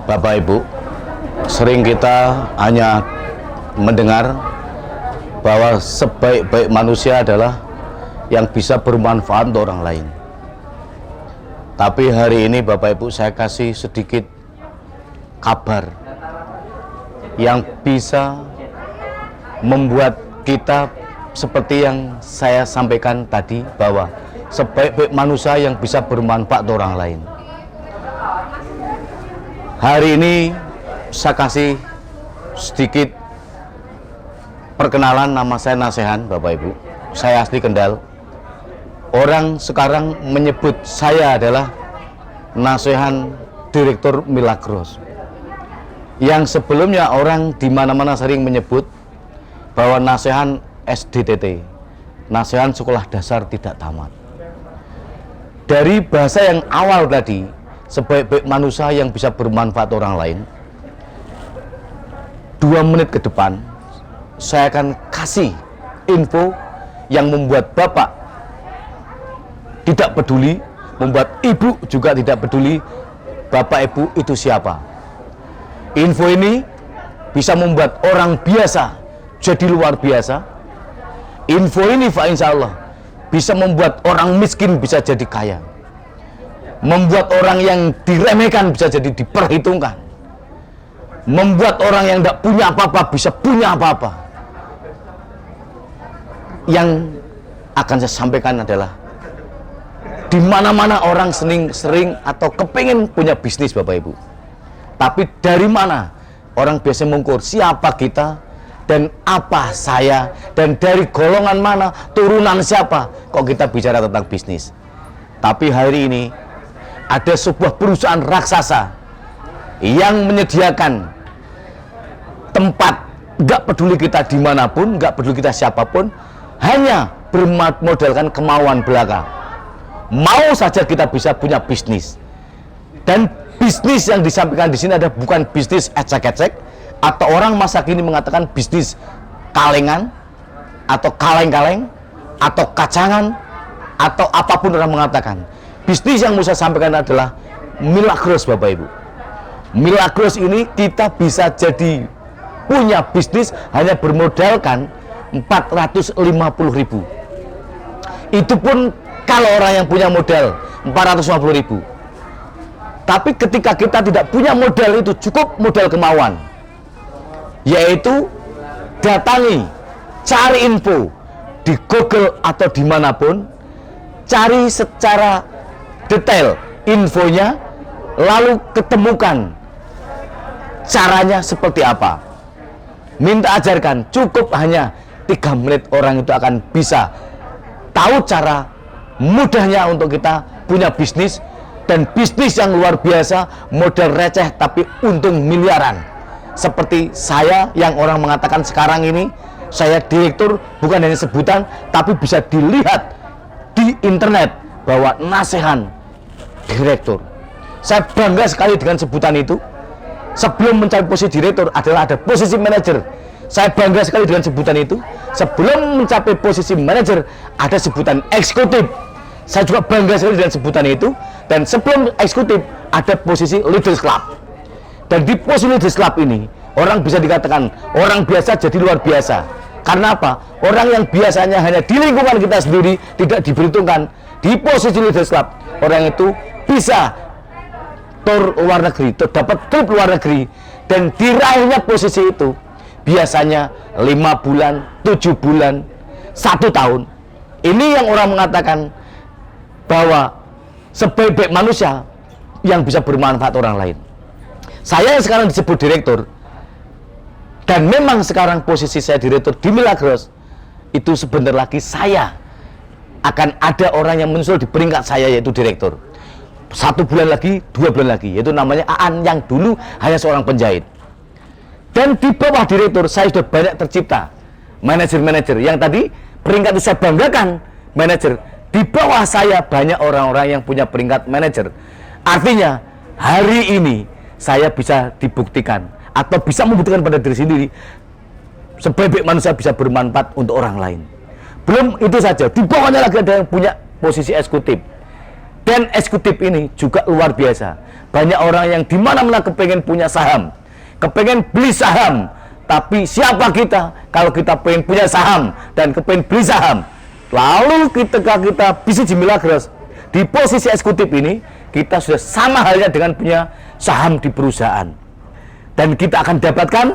Bapak Ibu, sering kita hanya mendengar bahwa sebaik-baik manusia adalah yang bisa bermanfaat untuk orang lain. Tapi hari ini Bapak Ibu, saya kasih sedikit kabar yang bisa membuat kita seperti yang saya sampaikan tadi, bahwa sebaik-baik manusia yang bisa bermanfaat untuk orang lain. Hari ini saya kasih sedikit perkenalan. Nama saya Nasehan, Bapak Ibu. Saya asli Kendal. Orang sekarang menyebut saya adalah Nasehan Direktur Milagros. Yang sebelumnya orang di mana-mana sering menyebut bahwa Nasehan SDTT, Nasehan Sekolah Dasar Tidak Tamat. Dari bahasa yang awal tadi, sebaik-baik manusia yang bisa bermanfaat orang lain, 2 menit ke depan saya akan kasih info yang membuat Bapak tidak peduli, membuat Ibu juga tidak peduli Bapak Ibu itu siapa. Info ini bisa membuat orang biasa jadi luar biasa. Info ini insya Allah bisa membuat orang miskin bisa jadi kaya, membuat orang yang diremehkan bisa jadi diperhitungkan, membuat orang yang tidak punya apa-apa bisa punya apa-apa. Yang akan saya sampaikan adalah di mana-mana orang sering atau kepingin punya bisnis, Bapak Ibu. Tapi dari mana orang biasa mengukur siapa kita dan apa saya, dan dari golongan mana, turunan siapa kok kita bicara tentang bisnis. Tapi hari ini ada sebuah perusahaan raksasa yang menyediakan tempat, nggak peduli kita dimanapun, nggak peduli kita siapapun, hanya bermodalkan kemauan belaka. Mau saja kita bisa punya bisnis. Dan bisnis yang disampaikan di sini ada bukan bisnis ecek-ecek, atau orang masa kini mengatakan bisnis kalengan, atau kaleng-kaleng, atau kacangan, atau apapun orang mengatakan. Bisnis yang mau saya sampaikan adalah Milagros, Bapak Ibu. Milagros ini kita bisa jadi punya bisnis hanya bermodalkan 450.000. Itu pun kalau orang yang punya modal 450.000. Tapi ketika kita tidak punya modal, itu cukup modal kemauan, yaitu datangi, cari info di Google atau dimanapun, cari secara detail infonya, lalu ketemukan caranya seperti apa, minta ajarkan. Cukup hanya 3 menit orang itu akan bisa tahu cara mudahnya untuk kita punya bisnis, dan bisnis yang luar biasa, modal receh tapi untung miliaran. Seperti saya yang orang mengatakan sekarang ini saya direktur, bukan hanya sebutan, tapi bisa dilihat di internet bahwa Nasehan Direktur. Saya bangga sekali dengan sebutan itu. Sebelum mencapai posisi direktur adalah ada posisi manajer. Saya bangga sekali dengan sebutan itu. Sebelum mencapai posisi manajer ada sebutan eksekutif. Saya juga bangga sekali dengan sebutan itu. Dan sebelum eksekutif ada posisi leaders club. Dan di posisi leaders club ini orang bisa dikatakan orang biasa jadi luar biasa. Karena apa? Orang yang biasanya hanya di lingkungan kita sendiri, tidak diperhitungkan, di posisi leaders club, orang itu bisa tur luar negeri, dapat trip luar negeri, dan diraihnya posisi itu biasanya 5 bulan, 7 bulan, 1 tahun. Ini yang orang mengatakan bahwa sebaik-baik manusia yang bisa bermanfaat orang lain. Saya yang sekarang disebut direktur, dan memang sekarang posisi saya direktur di Milagros, itu sebentar lagi saya akan ada orang yang menyusul di peringkat saya, yaitu direktur. 1 bulan lagi, 2 bulan lagi, yaitu namanya Aan, yang dulu hanya seorang penjahit. Dan di bawah direktur saya sudah banyak tercipta manajer-manajer yang tadi peringkat itu saya banggakan, manajer. Di bawah saya banyak orang-orang yang punya peringkat manajer. Artinya hari ini saya bisa dibuktikan atau bisa membuktikan pada diri sendiri, sebaik-baik manusia bisa bermanfaat untuk orang lain. Belum itu saja, di bawahnya lagi ada yang punya posisi eksekutif. Dan eksekutif ini juga luar biasa. Banyak orang yang dimana-mana kepengen punya saham, kepengen beli saham. Tapi siapa kita kalau kita pengen punya saham dan kepengen beli saham? Lalu ketika kita bisnis Milagros di posisi eksekutif ini, kita sudah sama halnya dengan punya saham di perusahaan. Dan kita akan dapatkan,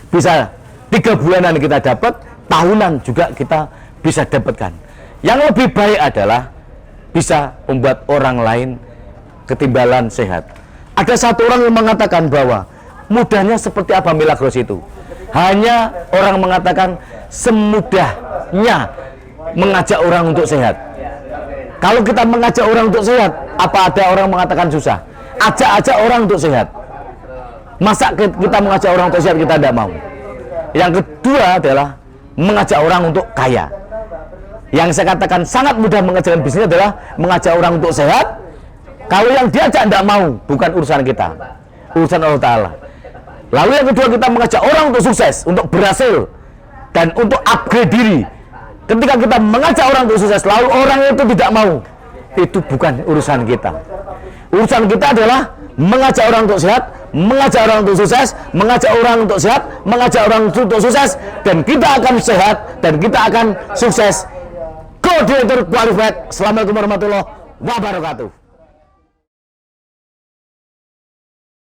bisa 3 bulanan kita dapat, tahunan juga kita bisa dapatkan. Yang lebih baik adalah bisa membuat orang lain ketimbalan sehat. Ada satu orang yang mengatakan bahwa mudahnya seperti apa Milagros itu. Hanya orang mengatakan semudahnya mengajak orang untuk sehat. Kalau kita mengajak orang untuk sehat, apa ada orang mengatakan susah? Ajak-ajak orang untuk sehat. Masa kita mengajak orang untuk sehat kita tidak mau? Yang kedua adalah mengajak orang untuk kaya. Yang saya katakan sangat mudah mengerjakan bisnis adalah mengajak orang untuk sehat. Kalau yang diajak tidak mau, bukan urusan kita, urusan Allah Ta'ala. Lalu yang kedua, kita mengajak orang untuk sukses, untuk berhasil, dan untuk upgrade diri. Ketika kita mengajak orang untuk sukses, lalu orang itu tidak mau, itu bukan urusan kita. Urusan kita adalah mengajak orang untuk sehat, mengajak orang untuk sukses, mengajak orang untuk sehat, mengajak orang untuk sukses, dan kita akan sehat, dan kita akan sukses. Koordinator Qualified. Assalamualaikum warahmatullahi wabarakatuh.